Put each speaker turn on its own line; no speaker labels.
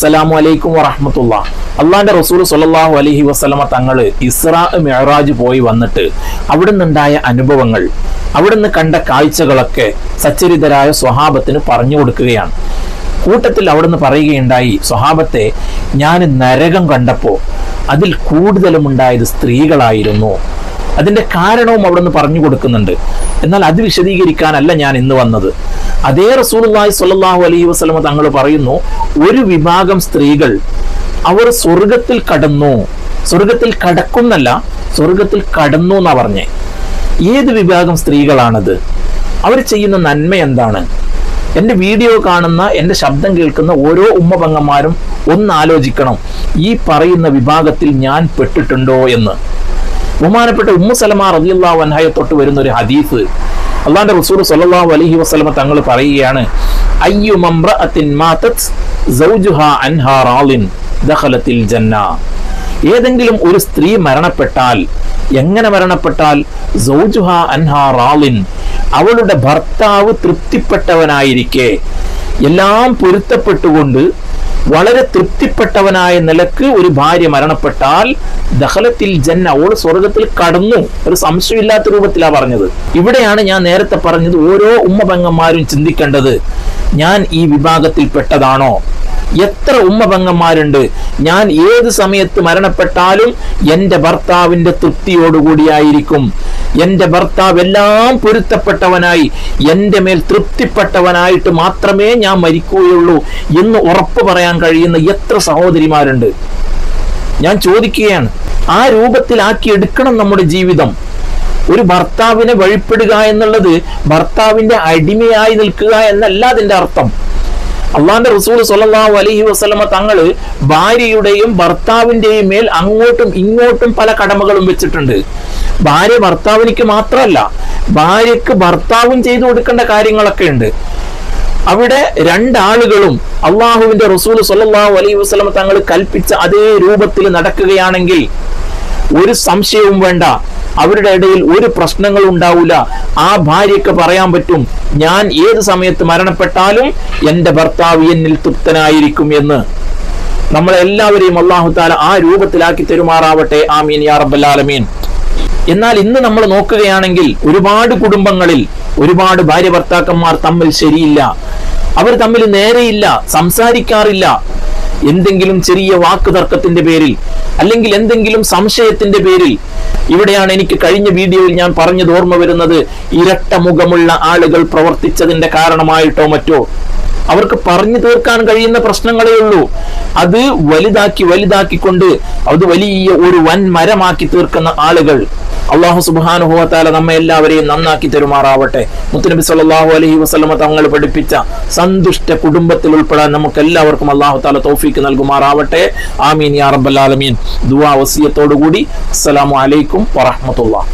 അസ്സലാമു അലൈക്കും വറഹ്മത്തുള്ളാഹി. അള്ളാന്റെ റസൂൽ സ്വല്ലല്ലാഹു അലൈഹി വസല്ലമ തങ്ങള് ഇസ്രാ മിഅ്റാജ് പോയി വന്നിട്ട് അവിടെ നിന്നുണ്ടായ അനുഭവങ്ങൾ, അവിടെ നിന്ന് കണ്ട കാഴ്ചകളൊക്കെ സച്ചരിതരായ സ്വഹാബത്തിന് പറഞ്ഞു കൊടുക്കുകയാണ്. കൂട്ടത്തിൽ അവിടെ നിന്ന് പറയുകയുണ്ടായി, സ്വഹാബത്തെ, ഞാൻ നരകം കണ്ടപ്പോൾ അതിൽ കൂടുതലും ഉണ്ടായത് സ്ത്രീകളായിരുന്നു. അതിന്റെ കാരണവും അവിടെ നിന്ന് പറഞ്ഞു കൊടുക്കുന്നുണ്ട്. എന്നാൽ അത് വിശദീകരിക്കാനല്ല ഞാൻ ഇന്ന് വന്നത്. അതേ റസൂലുള്ളാഹി സ്വല്ലല്ലാഹു അലൈഹി വസല്ലമ തങ്ങൾ പറയുന്നു, ഒരു വിഭാഗം സ്ത്രീകൾ അവർ സ്വർഗത്തിൽ കടന്നു. സ്വർഗത്തിൽ കടക്കുന്നല്ല, സ്വർഗത്തിൽ കടന്നു എന്നാ പറഞ്ഞേ. ഏത് വിഭാഗം സ്ത്രീകളാണത്? അവർ ചെയ്യുന്ന നന്മ എന്താണ്? എൻ്റെ വീഡിയോ കാണുന്ന, എൻ്റെ ശബ്ദം കേൾക്കുന്ന ഓരോ ഉമ്മ പെങ്ങന്മാരും ഒന്ന് ആലോചിക്കണം, ഈ പറയുന്ന വിഭാഗത്തിൽ ഞാൻ പെട്ടിട്ടുണ്ടോ എന്ന്. ബഹുമാനപ്പെട്ട ഉമ്മു സലമ റളിയല്ലാഹു അൻഹയെ തൊട്ട് വരുന്ന ഒരു ഹദീസ്, അള്ളാന്റെ റസൂൽ സ്വല്ലല്ലാഹു അലൈഹി വസല്ലമ തങ്ങൾ പറയുകയാണ്, അയ്യു മംറഅത്തിൻ മാതത് സൗജുഹാ അൻഹാ റാളിൻ ദഖലത്തിൽ ജന്ന. ഏതെങ്കിലും ഒരു സ്ത്രീ മരണപ്പെട്ടാൽ, എങ്ങനെ മരണപ്പെട്ടാൽ? സൗജുഹാ അൻഹാ റാളിൻ, അവളുടെ ഭർത്താവ് തൃപ്തിപ്പെട്ടവനായിരിക്കെ, എല്ലാം പൊരുത്തപ്പെട്ടുകൊണ്ട് വളരെ തൃപ്തിപ്പെട്ടവനായ നിലക്ക് ഒരു ഭാര്യ മരണപ്പെട്ടാൽ ദഖലത്തിൽ ജന്ന, അവൾ സ്വർഗത്തിൽ കടന്നു. ഒരു സംശയമില്ലാത്ത രൂപത്തിലാണ് പറഞ്ഞത്. ഇവിടെയാണ് ഞാൻ നേരത്തെ പറഞ്ഞത്, ഓരോ ഉമ്മ പെങ്ങന്മാരും ചിന്തിക്കേണ്ടത്, ഞാൻ ഈ വിഭാഗത്തിൽ പെട്ടതാണോ? എത്ര ഉമ്മ പെങ്ങന്മാരുണ്ട്, ഞാൻ ഏത് സമയത്ത് മരണപ്പെട്ടാലും എൻ്റെ ഭർത്താവിൻ്റെ തൃപ്തിയോടുകൂടിയായിരിക്കും, എൻ്റെ ഭർത്താവ് എല്ലാം പൊരുത്തപ്പെട്ടവനായി എൻ്റെ മേൽ തൃപ്തിപ്പെട്ടവനായിട്ട് മാത്രമേ ഞാൻ മരിക്കുകയുള്ളൂ എന്ന് ഉറപ്പ് പറയാൻ കഴിയുന്ന എത്ര സഹോദരിമാരുണ്ട്? ഞാൻ ചോദിക്കുകയാണ്, ആ രൂപത്തിലാക്കി എടുക്കണം നമ്മുടെ ജീവിതം. ഒരു ഭർത്താവിനെ വഴിപ്പെടുക എന്നുള്ളത് ഭർത്താവിന്റെ അടിമയായി നിൽക്കുക എന്നല്ല അതിന്റെ അർത്ഥം. അള്ളാന്റെ റസൂൽ സ്വല്ലല്ലാഹു അലൈഹി വസല്ലമ തങ്ങള് ഭാര്യയുടെയും ഭർത്താവിന്റെയും മേൽ അങ്ങോട്ടും ഇങ്ങോട്ടും പല കടമകളും വെച്ചിട്ടുണ്ട്. ഭാര്യ ഭർത്താവിനിക്ക് മാത്രമല്ല, ഭാര്യക്ക് ഭർത്താവും ചെയ്തു കൊടുക്കേണ്ട കാര്യങ്ങളൊക്കെ ഉണ്ട്. അവിടെ രണ്ടാളുകളും അള്ളാഹുവിന്റെ റസൂൽ സ്വല്ലല്ലാഹു അലൈഹി വസല്ലമ തങ്ങൾ കൽപ്പിച്ച അതേ രൂപത്തിൽ നടക്കുകയാണെങ്കിൽ ഒരു സംശയവും വേണ്ട, അവരുടെ ഇടയിൽ ഒരു പ്രശ്നങ്ങളും ഉണ്ടാവില്ല. ആ ഭാര്യയ്ക്ക് പറയാൻ പറ്റും, ഞാൻ ഏത് സമയത്ത് മരണപ്പെട്ടാലും എൻ്റെ ഭർത്താവ് എന്നിൽ തൃപ്തനായിരിക്കും എന്ന്. നമ്മളെല്ലാവരെയും അല്ലാഹു തആല ആ രൂപത്തിലാക്കി തെരുമാറാവട്ടെ. ആമീൻ യാ റബ്ബൽ ആലമീൻ. എന്നാൽ ഇന്ന് നമ്മൾ നോക്കുകയാണെങ്കിൽ ഒരുപാട് കുടുംബങ്ങളിൽ ഒരുപാട് ഭാര്യ ഭർത്താക്കന്മാർ തമ്മിൽ ശരിയില്ല, അവർ തമ്മിൽ നേരെയില്ല, സംസാരിക്കാറില്ല. എന്തെങ്കിലും ചെറിയ വാക്ക് തർക്കത്തിന്റെ പേരിൽ, അല്ലെങ്കിൽ എന്തെങ്കിലും സംശയത്തിന്റെ പേരിൽ. ഇവിടെയാണ് എനിക്ക് കഴിഞ്ഞ വീഡിയോയിൽ ഞാൻ പറഞ്ഞത് ഓർമ്മ വരുന്നത്, ഇരട്ട മുഖമുള്ള ആളുകൾ പ്രവർത്തിച്ചതിന്റെ കാരണമായിട്ടോ മറ്റോ. അവർക്ക് പറഞ്ഞു തീർക്കാൻ കഴിയുന്ന പ്രശ്നങ്ങളേ ഉള്ളൂ. അത് വലുതാക്കിക്കൊണ്ട് അത് വലിയ ഒരു വൻ മരമാക്കി തീർക്കുന്ന ആളുകൾ. അല്ലാഹു സുബ്ഹാനഹു വ തആല നമ്മെ എല്ലാവരെയും നന്നാക്കി തരുമാറാവട്ടെ. മുത്തുനബി സല്ലല്ലാഹു അലൈഹി വസല്ലമ തങ്ങൾ പഠിപ്പിച്ച സന്തുഷ്ട കുടുംബത്തിൽ ഉൾപ്പെടാൻ നമുക്ക് എല്ലാവർക്കും അല്ലാഹു തആല തൗഫീക്ക് നൽകുമാറാവട്ടെ. ആമീൻ യാ റബ്ബൽ ആലമീൻ. ദുആ വസിയത്തോടു കൂടി അസ്സലാമു അലൈക്കും വറഹ്മത്തുള്ളാഹി.